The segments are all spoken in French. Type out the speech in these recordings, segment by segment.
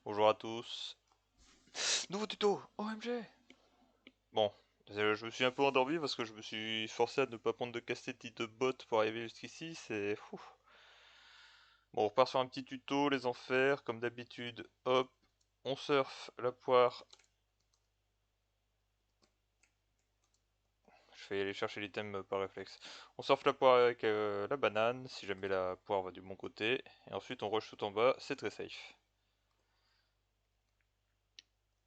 Bonjour à tous. Nouveau tuto, OMG. Bon, je me suis un peu endormi parce que je me suis forcé à ne pas prendre de casse-tête ni de bot pour arriver jusqu'ici, c'est fou. Bon, on repart sur un petit tuto, les enfers, comme d'habitude. Hop, on surfe la poire. Je vais aller chercher l'item par réflexe. On surfe la poire avec la banane, si jamais la poire va du bon côté. Et ensuite on rush tout en bas, c'est très safe.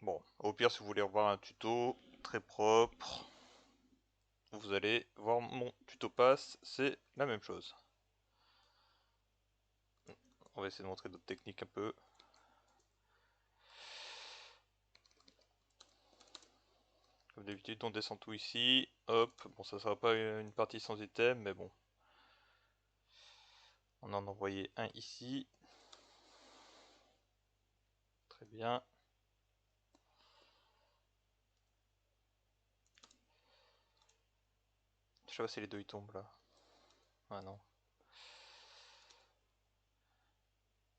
Bon, au pire si vous voulez revoir un tuto très propre, vous allez voir mon tuto pass, c'est la même chose. On va essayer de montrer d'autres techniques un peu. Comme d'habitude, on descend tout ici. Hop, bon, ça sera pas une partie sans item, mais bon. On en a envoyé un ici. Très bien. Je sais pas si les deux ils tombent là. Ah non.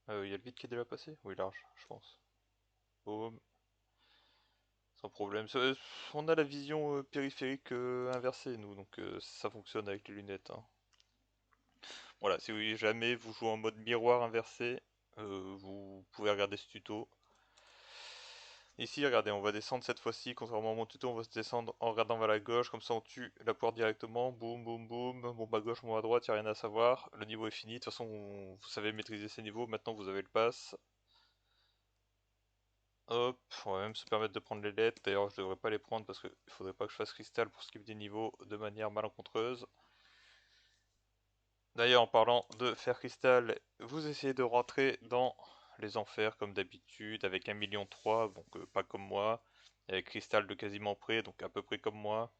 Il y a le vide qui est déjà passé? Oui, large, je pense. Boum. Sans problème. On a la vision périphérique inversée, nous, donc ça fonctionne avec les lunettes, hein. Voilà, si jamais vous jouez en mode miroir inversé, vous pouvez regarder ce tuto. Ici, regardez, on va descendre cette fois-ci, contrairement à mon tuto, on va se descendre en regardant vers la gauche, comme ça on tue la poire directement, boum boum boum, bombe à gauche, bombe à droite, y a rien à savoir, le niveau est fini, de toute façon vous savez maîtriser ces niveaux, maintenant vous avez le pass. Hop, on va même se permettre de prendre les lettres, d'ailleurs je devrais pas les prendre parce qu'il faudrait pas que je fasse cristal pour skip des niveaux de manière malencontreuse. D'ailleurs en parlant de faire cristal, vous essayez de rentrer dans les enfers comme d'habitude avec 1,3 million, donc pas comme moi, avec cristal de quasiment près, donc à peu près comme moi.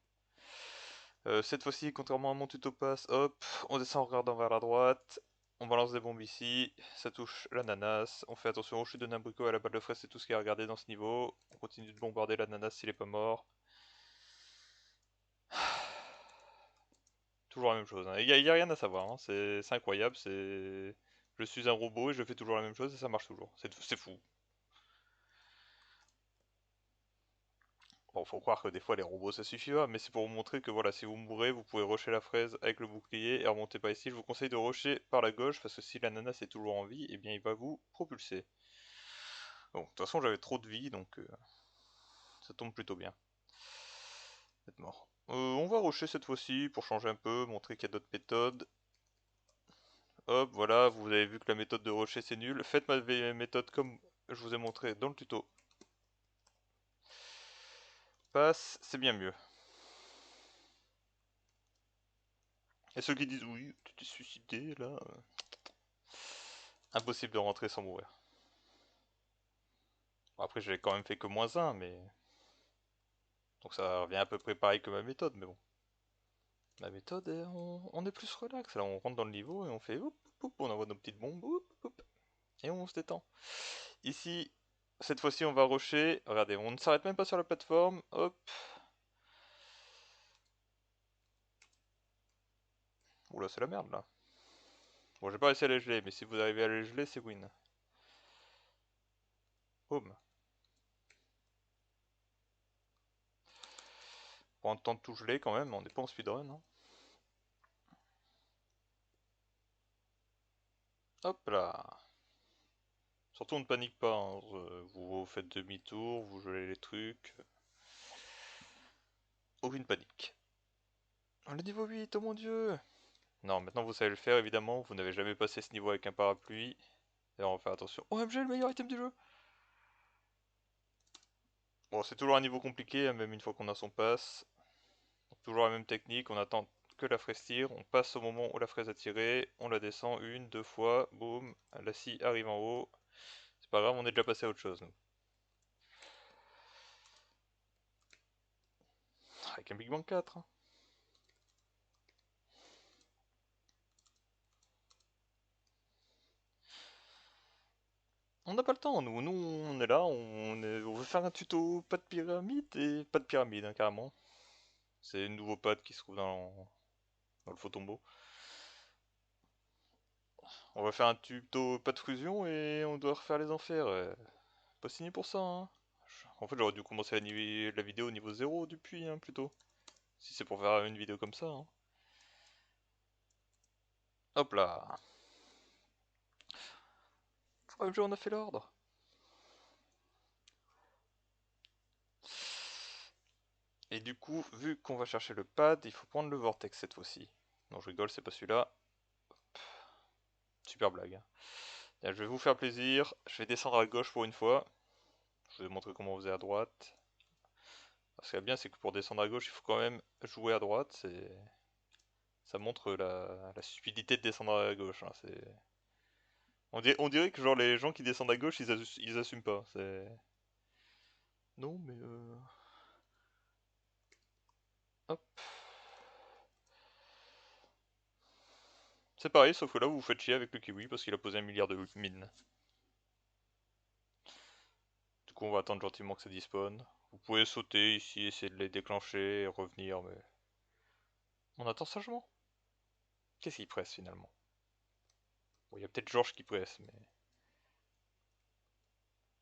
Cette fois-ci, contrairement à mon tuto pass, hop, on descend en regardant vers la droite, on balance des bombes ici, ça touche l'ananas, on fait attention aux chutes de Nabriko à la balle de fraise, c'est tout ce qui est à regarder dans ce niveau, on continue de bombarder l'ananas s'il est pas mort. Toujours la même chose, hein. Y a rien à savoir, hein. C'est incroyable, c'est... Je suis un robot et je fais toujours la même chose et ça marche toujours, c'est fou. Bon, faut croire que des fois les robots ça suffit pas, mais c'est pour vous montrer que voilà, si vous mourrez, vous pouvez rusher la fraise avec le bouclier et remonter par ici. Je vous conseille de rusher par la gauche parce que si l'ananas est toujours en vie, eh bien il va vous propulser. Bon, de toute façon j'avais trop de vie donc ça tombe plutôt bien. Vous êtes mort. On va rusher cette fois-ci pour changer un peu, montrer qu'il y a d'autres méthodes. Hop, voilà, vous avez vu que la méthode de rusher c'est nul. Faites ma méthode comme je vous ai montré dans le tuto. Passe, c'est bien mieux. Et ceux qui disent oui, tu t'es suicidé là, impossible de rentrer sans mourir. Bon, après, j'ai quand même fait que -1, mais... Donc ça revient à peu près pareil que ma méthode, mais bon. Ma méthode, on est plus relax, là, on rentre dans le niveau et on fait hop, hop, on envoie nos petites bombes, hop, hop, et on se détend. Ici, cette fois-ci, on va rusher. Regardez, on ne s'arrête même pas sur la plateforme, hop. Oula, c'est la merde, là. Bon, j'ai pas réussi à les geler, mais si vous arrivez à les geler, c'est win. Boum. Prend le temps de tout geler quand même, on n'est pas en speedrun, hein. Hop là. Surtout, on ne panique pas, hein. Vous faites demi-tour, vous gelez les trucs. Aucune panique. Oh, le niveau 8, oh mon dieu! Non, maintenant vous savez le faire évidemment, vous n'avez jamais passé ce niveau avec un parapluie. Et on va faire attention. OMG, le meilleur item du jeu! Bon, c'est toujours un niveau compliqué, hein, même une fois qu'on a son pass. Donc, toujours la même technique, on attend que la fraise tire, on passe au moment où la fraise a tiré, on la descend une, deux fois, boum, la scie arrive en haut. C'est pas grave, on est déjà passé à autre chose, nous. Avec un Big Bang 4, hein. On n'a pas le temps, nous on est là, on veut faire un tuto, pas de pyramide et pas de pyramide, hein, carrément. C'est le nouveau pad qui se trouve dans le faux tombeau. On va faire un tuto pas de fusion et on doit refaire les enfers. pas signé pour ça, hein. En fait, j'aurais dû commencer la vidéo au niveau 0 depuis, hein, plutôt. Si c'est pour faire une vidéo comme ça, hein. Hop là. Premier jeu, on a fait l'ordre. Et du coup, vu qu'on va chercher le pad, il faut prendre le vortex cette fois-ci. Non, je rigole, c'est pas celui-là. Super blague, hein. Tiens, je vais vous faire plaisir. Je vais descendre à gauche pour une fois. Je vais vous montrer comment on faisait à droite. Ce qui est bien, c'est que pour descendre à gauche, il faut quand même jouer à droite. Ça montre la stupidité de descendre à gauche, hein. On dirait que genre les gens qui descendent à gauche, ils assument pas. Non, mais hop. C'est pareil, sauf que là, vous vous faites chier avec le kiwi parce qu'il a posé 1 milliard de mines. Du coup, on va attendre gentiment que ça despawn. Vous pouvez sauter ici, essayer de les déclencher et revenir, mais... On attend sagement. Qu'est-ce qu'il presse finalement? Bon, il y a peut-être Georges qui presse, mais...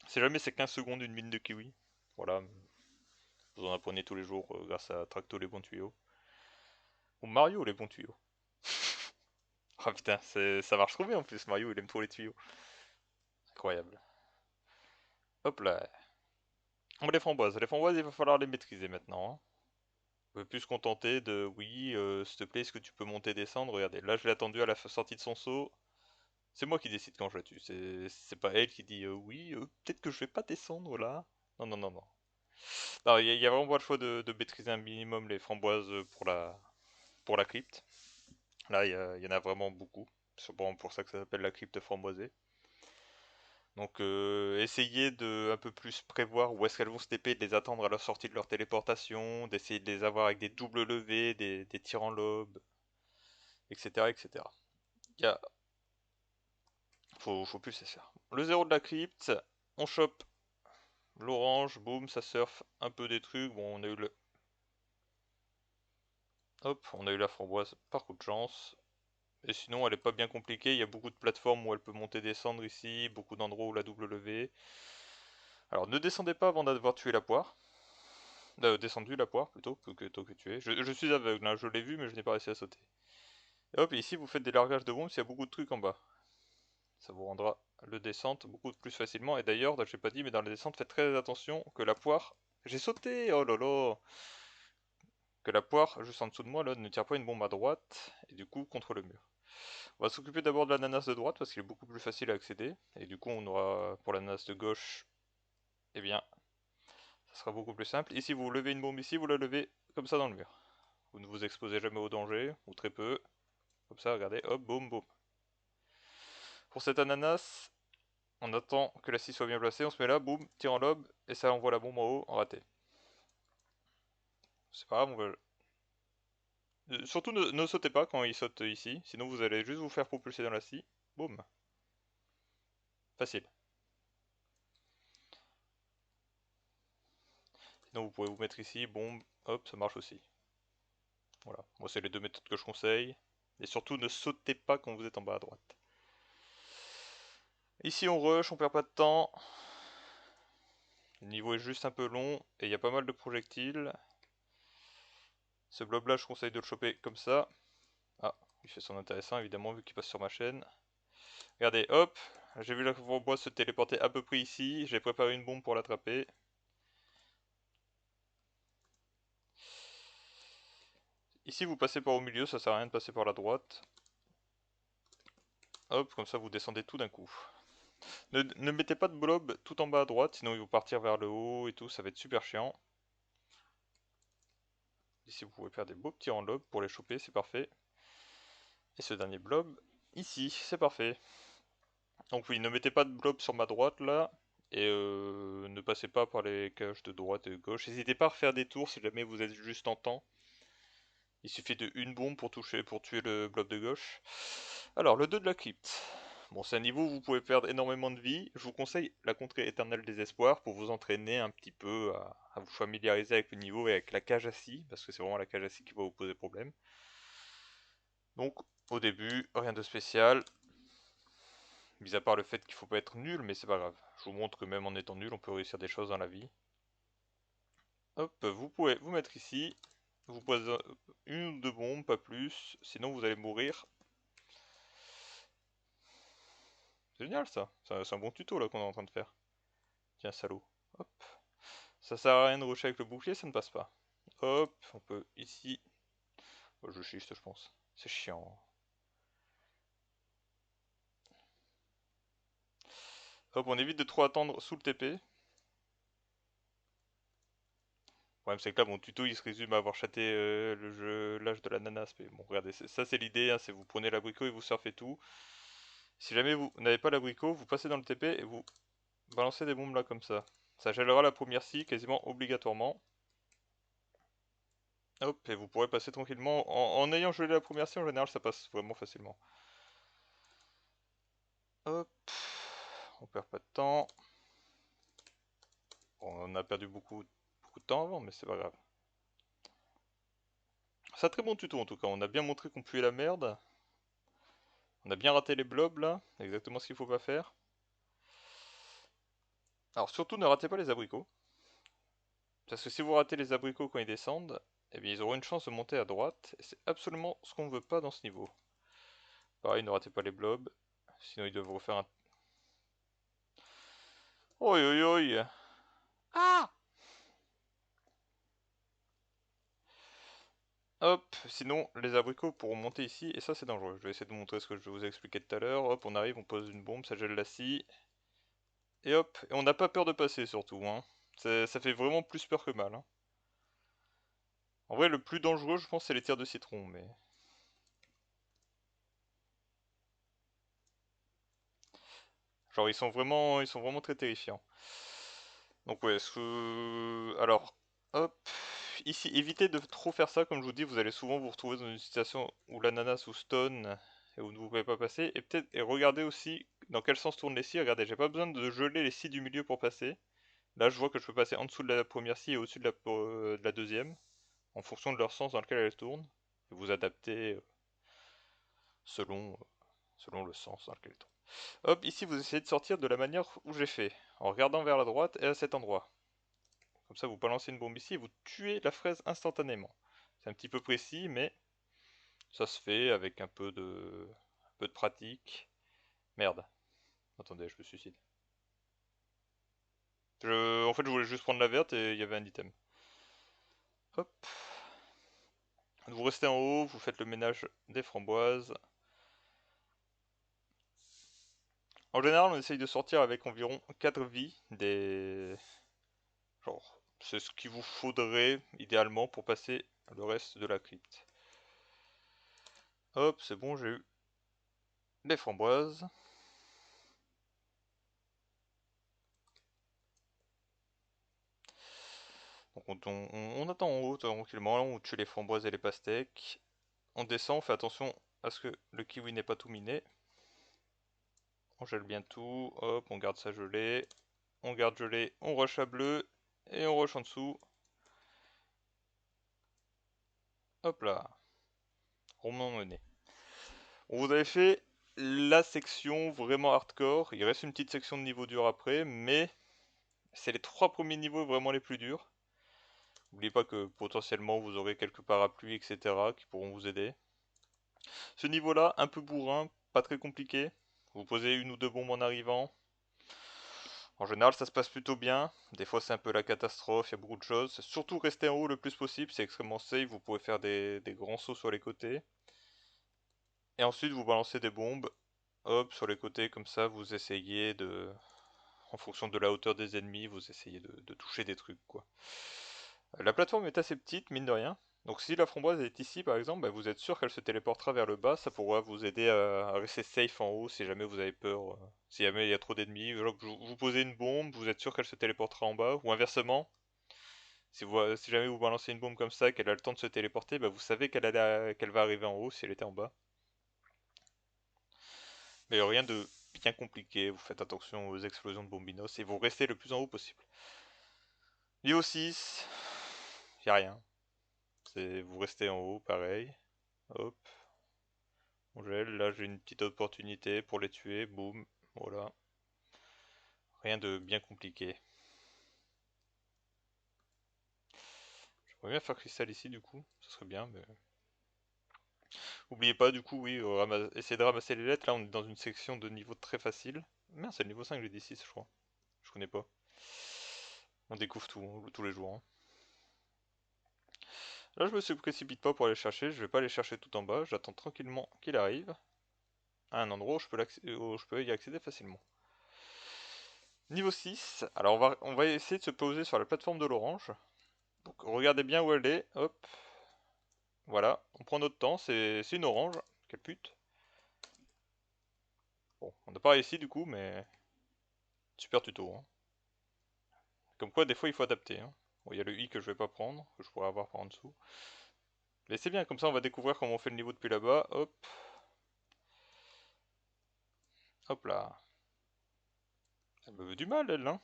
Si jamais c'est 15 secondes une mine de kiwi, voilà, vous en apprenez tous les jours grâce à Tracto les bons tuyaux. Ou Mario les bons tuyaux. Ah putain, ça marche trop bien en plus, Mario il aime trop les tuyaux. Incroyable. Hop là. Bon, les framboises il va falloir les maîtriser maintenant, hein. On peut plus se contenter de oui, s'il te plaît, est-ce que tu peux monter, descendre? Regardez, là je l'ai attendu à la sortie de son saut. C'est moi qui décide quand je la tue, c'est pas elle qui dit oui, peut-être que je vais pas descendre là. Non, non, non, non. Non, il y a vraiment pas le choix de maîtriser un minimum les framboises pour la crypte. Là, il y en a vraiment beaucoup. C'est vraiment pour ça que ça s'appelle la crypte framboisée. Donc, essayez de un peu plus prévoir où est-ce qu'elles vont se TP, de les attendre à la sortie de leur téléportation, d'essayer de les avoir avec des doubles levées, des tirs en lobe, etc. etc. Il y a... faut plus c'est faire. Le zéro de la crypte, on chope l'orange, boum, ça surfe un peu des trucs. Bon, on a eu le... Hop, on a eu la framboise par coup de chance. Et sinon, elle est pas bien compliquée. Il y a beaucoup de plateformes où elle peut monter, descendre ici, beaucoup d'endroits où la double levée. Alors, ne descendez pas avant d'avoir tué la poire. Descendu la poire plutôt que tué. Je suis aveugle, hein, je l'ai vu, mais je n'ai pas réussi à sauter. Et hop, et ici vous faites des largages de bombes s'il y a beaucoup de trucs en bas. Ça vous rendra le descente beaucoup plus facilement. Et d'ailleurs, j'ai pas dit, mais dans la descente, faites très attention que la poire. J'ai sauté. Oh là là. Que la poire, juste en dessous de moi, là, ne tire pas une bombe à droite, et du coup contre le mur. On va s'occuper d'abord de l'ananas de droite, parce qu'il est beaucoup plus facile à accéder, et du coup on aura, pour l'ananas de gauche, eh bien, ça sera beaucoup plus simple. Ici, vous levez une bombe ici, vous la levez comme ça dans le mur. Vous ne vous exposez jamais au danger, ou très peu. Comme ça, regardez, hop, boum, boum. Pour cet ananas, on attend que la scie soit bien placée, on se met là, boum, tir en lobe, et ça envoie la bombe en haut, en raté. C'est pas grave, on va... Surtout ne sautez pas quand il saute ici, sinon vous allez juste vous faire propulser dans la scie. Boum. Facile. Sinon vous pouvez vous mettre ici, bombe, hop, ça marche aussi. Voilà, moi c'est les deux méthodes que je conseille. Et surtout ne sautez pas quand vous êtes en bas à droite. Ici on rush, on perd pas de temps. Le niveau est juste un peu long et il y a pas mal de projectiles. Ce blob là je conseille de le choper comme ça. Ah, il fait son intéressant évidemment vu qu'il passe sur ma chaîne. Regardez, hop, j'ai vu la boîte se téléporter à peu près ici. J'ai préparé une bombe pour l'attraper. Ici vous passez par au milieu, ça sert à rien de passer par la droite. Hop, comme ça vous descendez tout d'un coup. Ne mettez pas de blob tout en bas à droite, sinon ils vont partir vers le haut et tout, ça va être super chiant. Ici vous pouvez faire des beaux petits en lobe pour les choper, c'est parfait. Et ce dernier blob, ici, c'est parfait. Donc oui, ne mettez pas de blob sur ma droite là, et ne passez pas par les cages de droite et de gauche. N'hésitez pas à refaire des tours si jamais vous êtes juste en temps. Il suffit de une bombe pour tuer le blob de gauche. Alors, le 2 de la crypte. Bon, c'est un niveau où vous pouvez perdre énormément de vie. Je vous conseille la contrée éternelle des espoirs pour vous entraîner un petit peu à vous familiariser avec le niveau et avec la cage à scie, parce que c'est vraiment la cage à scie qui va vous poser problème. Donc, au début, rien de spécial. Mis à part le fait qu'il faut pas être nul, mais c'est pas grave. Je vous montre que même en étant nul, on peut réussir des choses dans la vie. Hop, vous pouvez vous mettre ici. Vous posez une ou deux bombes, pas plus. Sinon vous allez mourir. Génial ça. C'est un bon tuto là qu'on est en train de faire. Tiens, salaud. Hop. Ça sert à rien de rusher avec le bouclier, ça ne passe pas. Hop, on peut ici. Oh, je schiste, je pense. C'est chiant. Hop, on évite de trop attendre sous le TP. Le problème c'est que là mon tuto il se résume à avoir chaté le jeu l'âge de l'ananas. Mais bon regardez, ça c'est l'idée, hein, c'est vous prenez l'abricot et vous surfez tout. Si jamais vous n'avez pas l'abricot, vous passez dans le TP et vous balancez des bombes là comme ça. Ça gèlera la première scie quasiment obligatoirement. Hop, et vous pourrez passer tranquillement. En ayant gelé la première scie en général ça passe vraiment facilement. Hop, on perd pas de temps. Bon, on a perdu beaucoup de temps avant, mais c'est pas grave. C'est un très bon tuto en tout cas, on a bien montré qu'on puait la merde. On a bien raté les blobs là, exactement ce qu'il faut pas faire. Alors surtout ne ratez pas les abricots. Parce que si vous ratez les abricots quand ils descendent, eh bien ils auront une chance de monter à droite. Et c'est absolument ce qu'on veut pas dans ce niveau. Pareil, ne ratez pas les blobs. Sinon ils doivent refaire un... Oi oi oi. Ah. Hop, sinon les abricots pourront monter ici, et ça c'est dangereux. Je vais essayer de vous montrer ce que je vous ai expliqué tout à l'heure. Hop, on arrive, on pose une bombe, ça gèle la scie. Et hop, et on n'a pas peur de passer surtout, hein. Ça fait vraiment plus peur que mal, hein. En vrai, le plus dangereux, je pense, c'est les tirs de citron, mais... Genre, ils sont vraiment très terrifiants. Donc ouais, alors, hop, ici, évitez de trop faire ça, comme je vous dis, vous allez souvent vous retrouver dans une situation où l'ananas ou stone, et où vous ne pouvez pas passer, et peut-être, et regardez aussi dans quel sens tournent les scies, regardez, j'ai pas besoin de geler les scies du milieu pour passer. Là, je vois que je peux passer en dessous de la première scie et au-dessus de la deuxième, en fonction de leur sens dans lequel elles tournent, et vous adaptez selon, selon le sens dans lequel elles tournent. Hop, ici vous essayez de sortir de la manière où j'ai fait, en regardant vers la droite et à cet endroit. Comme ça vous balancez une bombe ici et vous tuez la fraise instantanément. C'est un petit peu précis mais ça se fait avec un peu de pratique. Merde, attendez, je me suicide. En fait je voulais juste prendre la verte et il y avait un item. Hop. Vous restez en haut, vous faites le ménage des framboises. En général on essaye de sortir avec environ 4 vies des... Genre, c'est ce qu'il vous faudrait idéalement pour passer le reste de la crypte. Hop, c'est bon, j'ai eu les framboises. Donc on attend en haut tranquillement, là on tue les framboises et les pastèques. On descend, on fait attention à ce que le kiwi n'est pas tout miné. On gèle bien tout, hop, on garde ça gelé. On garde gelé, on rush à bleu et on rush en dessous. Hop là, rondement mené. On vous avait fait la section vraiment hardcore. Il reste une petite section de niveau dur après, mais c'est les 3 premiers niveaux vraiment les plus durs. N'oubliez pas que potentiellement vous aurez quelques parapluies, etc. qui pourront vous aider. Ce niveau-là, un peu bourrin, pas très compliqué. Vous posez une ou deux bombes en arrivant. En général, ça se passe plutôt bien. Des fois, c'est un peu la catastrophe, il y a beaucoup de choses. Surtout rester en haut le plus possible, c'est extrêmement safe. Vous pouvez faire des grands sauts sur les côtés. Et ensuite, vous balancez des bombes. Hop, sur les côtés, comme ça, vous essayez de... En fonction de la hauteur des ennemis, vous essayez de toucher des trucs, quoi. La plateforme est assez petite, mine de rien. Donc si la framboise est ici par exemple, bah, vous êtes sûr qu'elle se téléportera vers le bas, ça pourra vous aider à rester safe en haut si jamais vous avez peur, si jamais il y a trop d'ennemis. Vous posez une bombe, vous êtes sûr qu'elle se téléportera en bas, ou inversement, si jamais vous balancez une bombe comme ça, qu'elle a le temps de se téléporter, bah, vous savez qu'elle va arriver en haut si elle était en bas. Mais rien de bien compliqué, vous faites attention aux explosions de bombinos et vous restez le plus en haut possible. Niveau 6, y a rien. Vous restez en haut, pareil. Hop. On gèle, là j'ai une petite opportunité pour les tuer, boum. Voilà. Rien de bien compliqué. J'aimerais bien faire cristal ici du coup, ça serait bien, mais... Oubliez pas du coup, oui, essayez de ramasser les lettres, là on est dans une section de niveau très facile. Merde, c'est le niveau 5 le D6 je crois. Je connais pas. On découvre tout, hein, tous les jours, hein. Là je me précipite pas pour aller chercher, je vais pas aller chercher tout en bas, j'attends tranquillement qu'il arrive à un endroit où je peux y accéder facilement. Niveau 6, alors on va essayer de se poser sur la plateforme de l'orange. Donc regardez bien où elle est, hop, voilà, on prend notre temps, c'est une orange, quelle pute. Bon, on n'a pas réussi du coup, mais super tuto, hein. Comme quoi, des fois, il faut adapter, hein. Bon, il y a le I que je vais pas prendre, que je pourrais avoir par en dessous. Mais c'est bien, comme ça, on va découvrir comment on fait le niveau depuis là-bas. Hop. Hop là. Elle me veut du mal, elle, hein.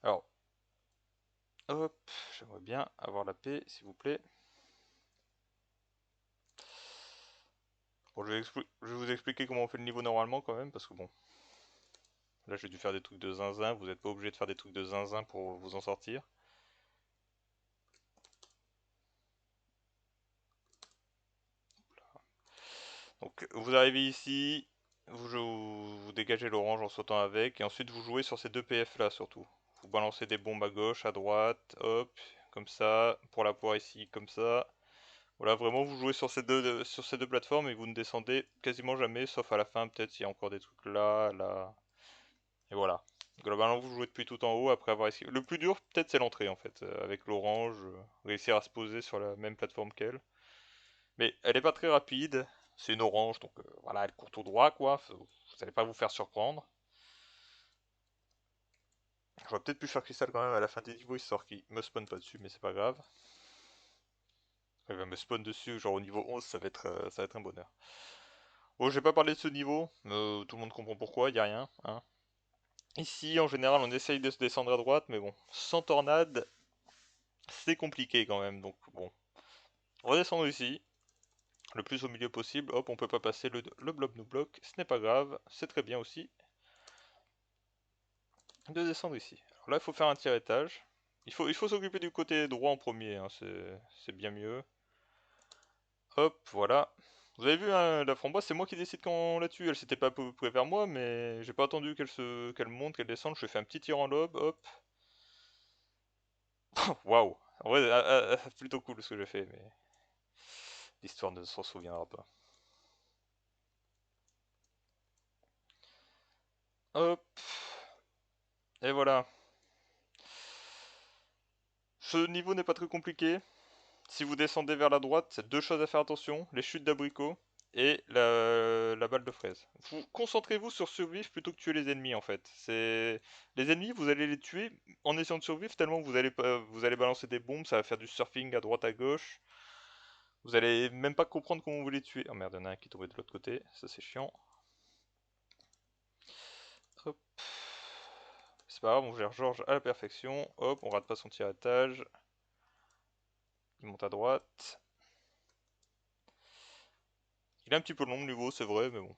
Alors, hop. J'aimerais bien avoir la paix, s'il vous plaît. Bon, je vais vous expliquer comment on fait le niveau normalement, quand même, parce que bon... Là, j'ai dû faire des trucs de zinzin. Vous n'êtes pas obligé de faire des trucs de zinzin pour vous en sortir. Donc vous arrivez ici, vous dégagez l'orange en sautant avec, et ensuite vous jouez sur ces deux PF là surtout. Vous balancez des bombes à gauche, à droite, hop, comme ça, pour la poire ici, comme ça. Voilà, vraiment vous jouez sur ces deux plateformes et vous ne descendez quasiment jamais, sauf à la fin, peut-être s'il y a encore des trucs là, là. Et voilà. Globalement vous jouez depuis tout en haut après avoir esquivé. Le plus dur peut-être c'est l'entrée en fait, avec l'orange, réussir à se poser sur la même plateforme qu'elle. Mais elle est pas très rapide. C'est une orange, donc voilà, elle court tout droit, quoi. Vous allez pas vous faire surprendre. J'aurais peut-être pu faire cristal quand même à la fin des niveaux, histoire qu'il me spawn pas dessus, mais c'est pas grave. Il va me spawn dessus, genre au niveau 11, ça va être un bonheur. Bon, j'ai pas parlé de ce niveau, tout le monde comprend pourquoi, y a rien, hein. Ici, en général, on essaye de se descendre à droite, mais bon, sans tornade, c'est compliqué quand même, donc bon. Redescendons ici, le plus au milieu possible. Hop, on peut pas passer, le blob nous bloque, ce n'est pas grave, c'est très bien aussi de descendre ici. Alors là, il faut faire un tiers-étage. Il faut s'occuper du côté droit en premier, hein, c'est bien mieux. Hop, voilà. Vous avez vu, hein, la framboise, c'est moi qui décide quand on la tue. Elle s'était pas à peu près vers moi, mais j'ai pas attendu qu'elle monte, qu'elle descende. Je fais un petit tir en lobe, hop. Waouh. En vrai, plutôt cool ce que j'ai fait, mais l'histoire ne s'en souviendra pas. Hop. Et voilà. Ce niveau n'est pas très compliqué. Si vous descendez vers la droite, c'est deux choses à faire attention, les chutes d'abricots et la balle de fraise. Concentrez-vous sur survivre plutôt que tuer les ennemis en fait. Les ennemis, vous allez les tuer en essayant de survivre tellement vous allez balancer des bombes, ça va faire du surfing à droite à gauche. Vous allez même pas comprendre comment vous les tuer. Oh merde, il y en a un qui est tombé de l'autre côté, ça c'est chiant. Hop. C'est pas grave, on gère Georges à la perfection. Hop, on rate pas son tir à étage. Il monte à droite. Il est un petit peu long le niveau, c'est vrai, mais bon.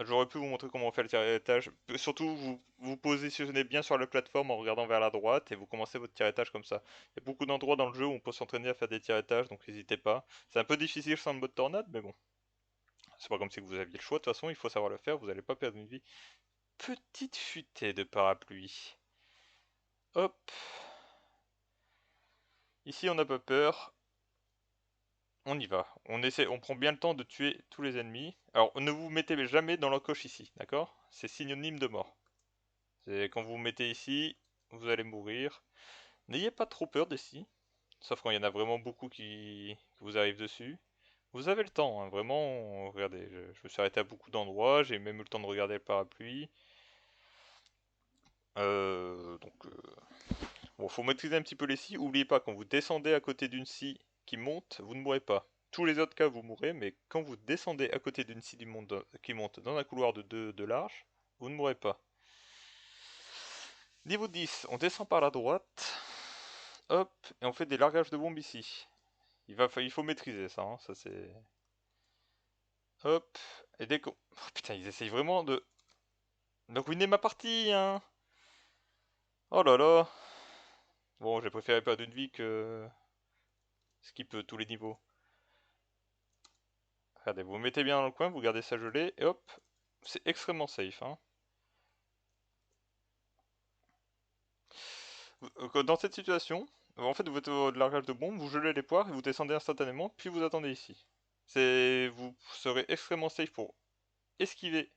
J'aurais pu vous montrer comment on fait le tir-étage. Surtout, vous vous positionnez bien sur la plateforme en regardant vers la droite et vous commencez votre tir-étage comme ça. Il y a beaucoup d'endroits dans le jeu où on peut s'entraîner à faire des tir-étages, donc n'hésitez pas. C'est un peu difficile sans le mode tornade, mais bon. C'est pas comme si vous aviez le choix, de toute façon, il faut savoir le faire, vous n'allez pas perdre une vie. Petite futée de parapluie. Hop. Ici, on n'a pas peur. On y va. On prend bien le temps de tuer tous les ennemis. Alors, ne vous mettez jamais dans l'encoche ici, d'accord? C'est synonyme de mort. C'est quand vous vous mettez ici, vous allez mourir. N'ayez pas trop peur d'ici, sauf quand il y en a vraiment beaucoup qui vous arrivent dessus. Vous avez le temps, hein, vraiment. Regardez, je me suis arrêté à beaucoup d'endroits, j'ai même eu le temps de regarder le parapluie. Bon, faut maîtriser un petit peu les scies. Oubliez pas, quand vous descendez à côté d'une scie qui monte, vous ne mourrez pas. Tous les autres cas, vous mourrez, mais quand vous descendez à côté d'une scie qui monte dans un couloir de large, vous ne mourrez pas. Niveau 10, on descend par la droite. Hop, et on fait des largages de bombes ici. Il faut maîtriser ça, hein, ça c'est... Hop. Et dès qu'on... Oh, putain, ils essayent vraiment de ruiner ma partie, hein. Oh là là. Bon, j'ai préféré perdre une vie que skip tous les niveaux. Regardez, vous mettez bien dans le coin, vous gardez ça gelé, et hop. C'est extrêmement safe, hein. Dans cette situation, en fait, vous faites de largage de bombe, vous gelez les poires et vous descendez instantanément, puis vous attendez ici. Vous serez extrêmement safe pour esquiver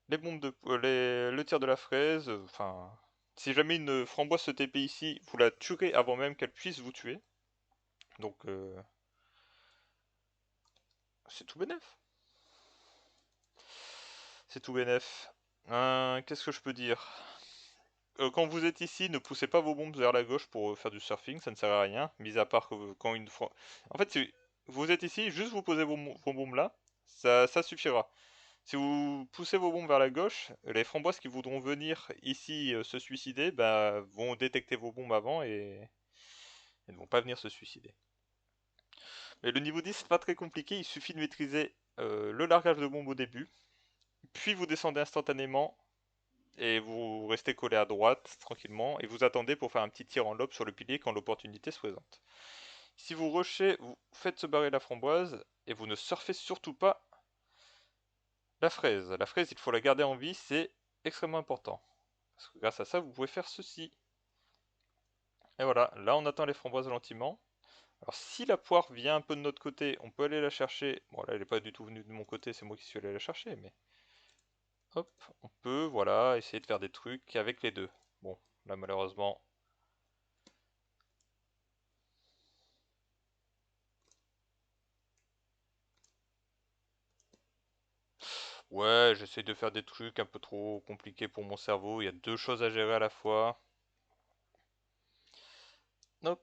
les bombes le tir de la fraise. Enfin, si jamais une framboise se TP ici, vous la tuerez avant même qu'elle puisse vous tuer. Donc, c'est tout bénef. C'est tout bénef. Qu'est-ce que je peux dire? Quand vous êtes ici, ne poussez pas vos bombes vers la gauche pour faire du surfing, ça ne sert à rien, mis à part que quand une fois... En fait, si vous êtes ici, juste vous posez vos bombes là, ça suffira. Si vous poussez vos bombes vers la gauche, les framboises qui voudront venir ici se suicider, bah, vont détecter vos bombes avant et ne vont pas venir se suicider. Mais le niveau 10, c'est pas très compliqué, il suffit de maîtriser le largage de bombes au début, puis vous descendez instantanément et vous restez collé à droite tranquillement et vous attendez pour faire un petit tir en lob sur le pilier quand l'opportunité se présente. Si vous rushez, vous faites se barrer la framboise et vous ne surfez surtout pas la fraise. La fraise, il faut la garder en vie, c'est extrêmement important. Parce que grâce à ça, vous pouvez faire ceci. Et voilà, là on attend les framboises gentiment. Alors si la poire vient un peu de notre côté, on peut aller la chercher. Bon là elle n'est pas du tout venue de mon côté, c'est moi qui suis allé la chercher, mais... Hop, on peut, voilà, essayer de faire des trucs avec les deux. Bon, là malheureusement... Ouais, j'essaie de faire des trucs un peu trop compliqués pour mon cerveau, il y a deux choses à gérer à la fois. Hop,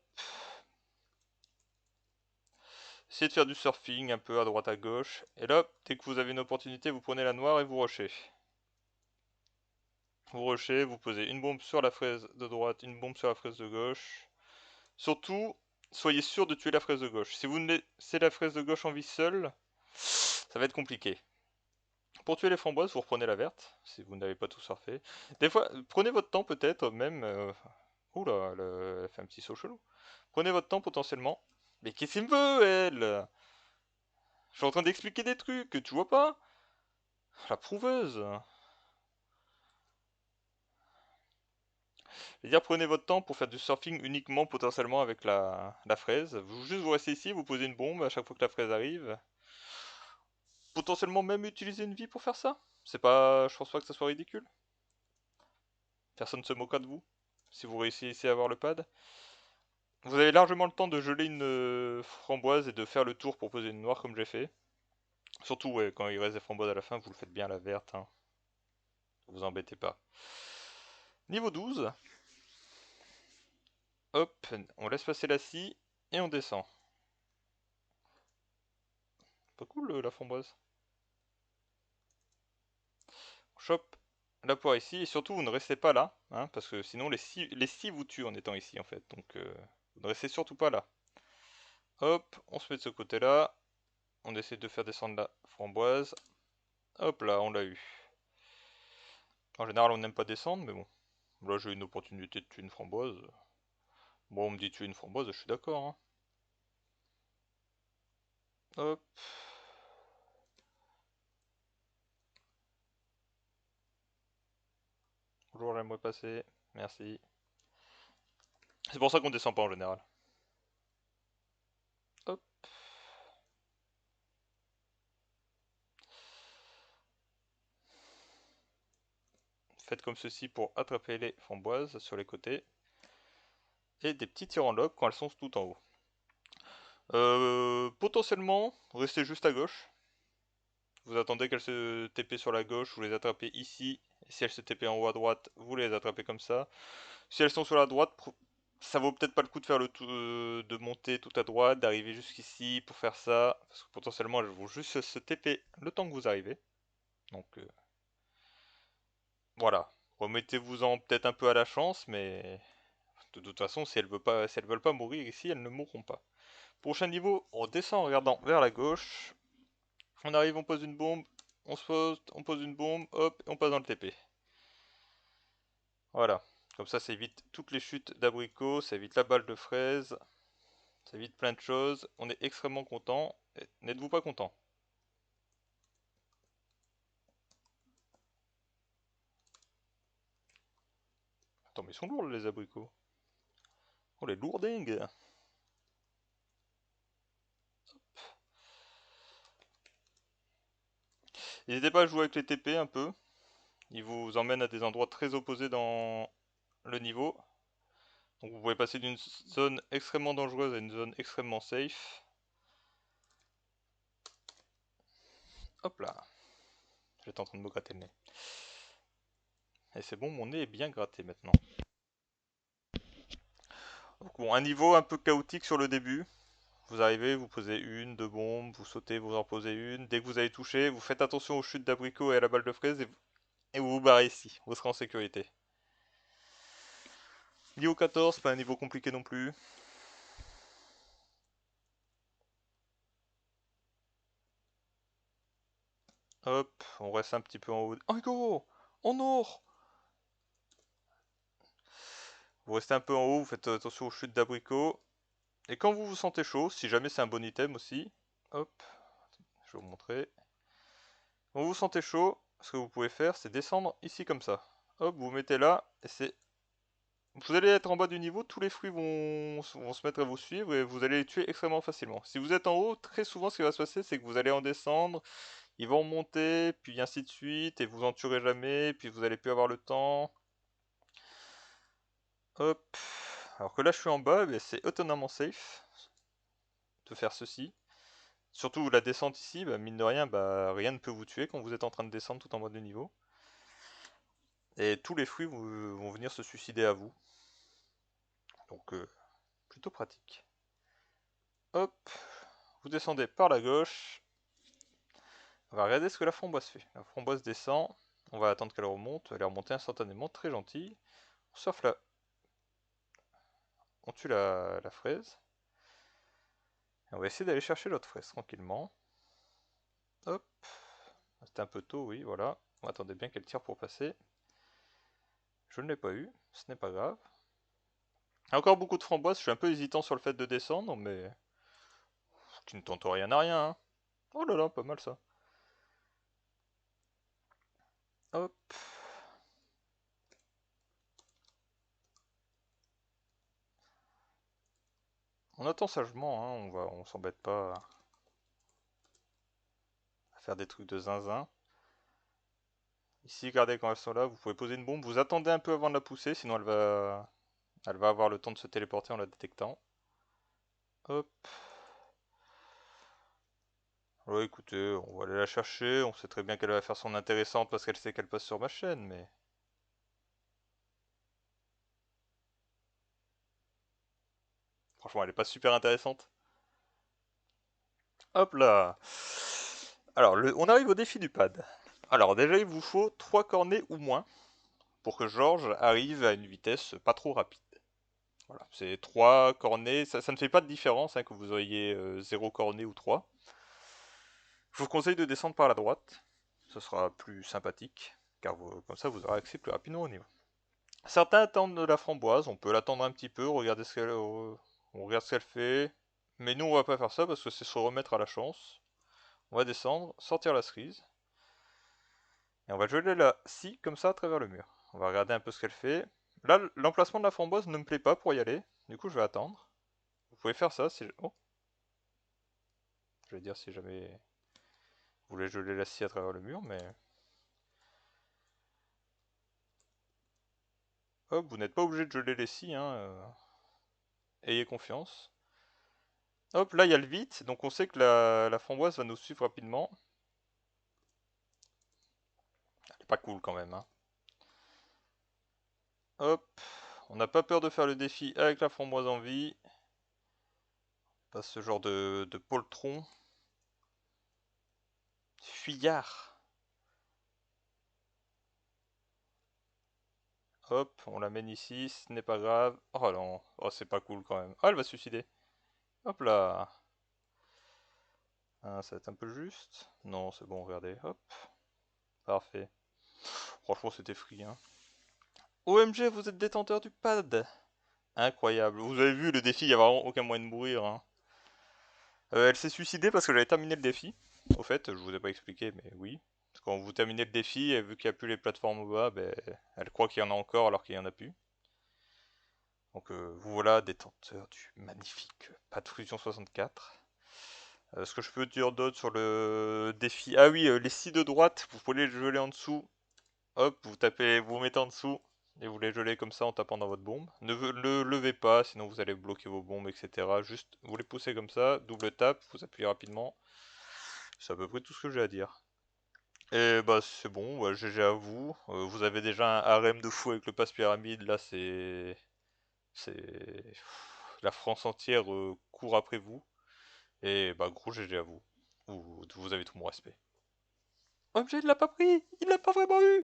essayez de faire du surfing un peu à droite à gauche. Et là, dès que vous avez une opportunité, vous prenez la noire et vous rushez. Vous rushez, vous posez une bombe sur la fraise de droite, une bombe sur la fraise de gauche. Surtout, soyez sûr de tuer la fraise de gauche. Si vous ne laissez la fraise de gauche en vie seule, ça va être compliqué. Pour tuer les framboises, vous reprenez la verte, si vous n'avez pas tout surfé. Des fois, prenez votre temps peut-être, même... Oula, elle fait un petit saut chelou. Prenez votre temps potentiellement. Mais qu'est-ce qu'il me veut, elle? Je suis en train d'expliquer des trucs, que tu vois pas? La prouveuse. Je veux dire, prenez votre temps pour faire du surfing uniquement potentiellement avec la fraise. Juste vous restez ici, vous posez une bombe à chaque fois que la fraise arrive. Potentiellement même utiliser une vie pour faire ça. C'est pas, je pense pas que ça soit ridicule. Personne ne se moquera de vous si vous réussissez à avoir le pad. Vous avez largement le temps de geler une framboise et de faire le tour pour poser une noire comme j'ai fait. Surtout ouais, quand il reste des framboises à la fin, vous le faites bien à la verte. Hein. Vous embêtez pas. Niveau 12. Hop, on laisse passer la scie et on descend. Pas cool la framboise. On chope la poire ici et surtout vous ne restez pas là, hein, parce que sinon les scies vous tuent en étant ici en fait. Donc vous ne restez surtout pas là. Hop, on se met de ce côté là. On essaie de faire descendre la framboise. Hop là, on l'a eu. En général on n'aime pas descendre, mais bon. Là j'ai une opportunité de tuer une framboise. Bon, on me dit tuer une framboise, je suis d'accord. Hein. Hop. Bonjour, j'aimerais passer. Merci. C'est pour ça qu'on descend pas en général. Hop. Faites comme ceci pour attraper les framboises sur les côtés. Et des petits tirs en lobe quand elles sont tout en haut. Potentiellement, restez juste à gauche. Vous attendez qu'elles se TP sur la gauche, vous les attrapez ici. Et si elles se TP en haut à droite, vous les attrapez comme ça. Si elles sont sur la droite, ça vaut peut-être pas le coup de faire de monter tout à droite, d'arriver jusqu'ici pour faire ça. Parce que potentiellement, elles vont juste se TP le temps que vous arrivez. Donc voilà. Remettez-vous-en peut-être un peu à la chance, mais de toute façon, si elles veulent pas mourir ici, elles ne mourront pas. Prochain niveau, on descend en regardant vers la gauche. On arrive, on pose une bombe, on se pose, on pose une bombe, hop, et on passe dans le TP. Voilà. Comme ça évite toutes les chutes d'abricots, ça évite la balle de fraise, ça évite plein de choses. On est extrêmement content. N'êtes-vous pas content? Attends, mais ils sont lourds les abricots. Oh, les lourdingues! N'hésitez pas à jouer avec les TP un peu. Ils vous emmènent à des endroits très opposés dans le niveau. Donc vous pouvez passer d'une zone extrêmement dangereuse à une zone extrêmement safe. Hop là. J'étais en train de me gratter le nez. Et c'est bon, mon nez est bien gratté maintenant. Donc bon, un niveau un peu chaotique sur le début. Vous arrivez, vous posez une, deux bombes, vous sautez, vous en posez une. Dès que vous avez touché, vous faites attention aux chutes d'abricots et à la balle de fraise et vous vous barrez ici. Vous serez en sécurité. Niveau 14, pas un niveau compliqué non plus. Hop, on reste un petit peu en haut. Oh go! En or! Vous restez un peu en haut, vous faites attention aux chutes d'abricots. Et quand vous vous sentez chaud, si jamais c'est un bon item aussi, hop, je vais vous montrer. Quand vous vous sentez chaud, ce que vous pouvez faire, c'est descendre ici comme ça. Hop, vous vous mettez là, et c'est... Vous allez être en bas du niveau, tous les fruits vont se mettre à vous suivre et vous allez les tuer extrêmement facilement. Si vous êtes en haut, très souvent ce qui va se passer, c'est que vous allez en descendre, ils vont remonter, puis ainsi de suite, et vous en tuerez jamais, puis vous allez plus avoir le temps. Hop. Alors que là je suis en bas, mais c'est étonnamment safe de faire ceci. Surtout la descente ici, bah, mine de rien, bah, rien ne peut vous tuer quand vous êtes en train de descendre tout en bas du niveau. Et tous les fruits vont venir se suicider à vous. Donc plutôt pratique. Hop, vous descendez par la gauche. On va regarder ce que la framboise fait. La framboise descend, on va attendre qu'elle remonte, elle est remontée instantanément, très gentille. On surfe là, on tue la fraise. Et on va essayer d'aller chercher l'autre fraise tranquillement. Hop, c'était un peu tôt, oui, voilà. On attendait bien qu'elle tire pour passer. Je ne l'ai pas eu, ce n'est pas grave. Encore beaucoup de framboises, je suis un peu hésitant sur le fait de descendre, mais qui ne tente rien à rien, hein. Oh là là, pas mal ça. Hop. On attend sagement, hein, on s'embête pas à faire des trucs de zinzin. Ici, regardez quand elles sont là, vous pouvez poser une bombe, vous attendez un peu avant de la pousser, sinon elle va avoir le temps de se téléporter en la détectant. Hop. Ouais, écoutez, on va aller la chercher, on sait très bien qu'elle va faire son intéressante parce qu'elle sait qu'elle passe sur ma chaîne, mais... Franchement, elle est pas super intéressante. Hop là. Alors, on arrive au défi du pad. Alors déjà, il vous faut 3 cornets ou moins pour que Georges arrive à une vitesse pas trop rapide. Voilà, c'est 3 cornets, ça ne fait pas de différence hein, que vous ayez 0 cornet ou 3. Je vous conseille de descendre par la droite, ce sera plus sympathique, car comme ça vous aurez accès plus rapidement au niveau. Certains attendent de la framboise, on peut l'attendre un petit peu, regarder on regarde ce qu'elle fait, mais nous on va pas faire ça parce que c'est se remettre à la chance. On va descendre, sortir la cerise, et on va geler la scie comme ça à travers le mur. On va regarder un peu ce qu'elle fait. Là, l'emplacement de la framboise ne me plaît pas pour y aller, du coup je vais attendre. Vous pouvez faire ça si... Oh, je vais dire si jamais vous voulez geler la scie à travers le mur, mais... Hop, vous n'êtes pas obligé de geler les scies, hein. Ayez confiance. Hop, là il y a le vide, donc on sait que la framboise va nous suivre rapidement. Elle est pas cool quand même, hein. Hop, on n'a pas peur de faire le défi avec la framboise en vie. Pas ce genre de poltron. Fuyard. Hop, on l'amène ici, ce n'est pas grave. Oh non, oh c'est pas cool quand même. Oh, elle va se suicider. Hop là. Ah, ça va être un peu juste. Non, c'est bon, regardez. Hop, parfait. Franchement, c'était free, hein. OMG, vous êtes détenteur du pad. Incroyable. Vous avez vu le défi, il n'y a vraiment aucun moyen de mourir, hein. Elle s'est suicidée parce que j'avais terminé le défi. Au fait, je vous ai pas expliqué, mais oui. Parce que quand vous terminez le défi, et vu qu'il n'y a plus les plateformes au bas, ben, elle croit qu'il y en a encore alors qu'il n'y en a plus. Donc vous voilà, détenteur du magnifique Pad Fusion 64. Ce que je peux dire d'autre sur le défi... Ah oui, les scies de droite, vous pouvez les geler en dessous. Hop, vous tapez, vous mettez en dessous. Et vous les gelez comme ça en tapant dans votre bombe. Ne le levez pas, sinon vous allez bloquer vos bombes, etc. Juste, vous les poussez comme ça, double tap, vous appuyez rapidement. C'est à peu près tout ce que j'ai à dire. Et bah c'est bon, bah, GG à vous. Vous avez déjà un harem de fou avec le passe pyramide, là c'est... C'est... La France entière court après vous. Et bah gros GG à vous. Vous avez tout mon respect. OMG, il l'a pas pris! Il l'a pas vraiment eu!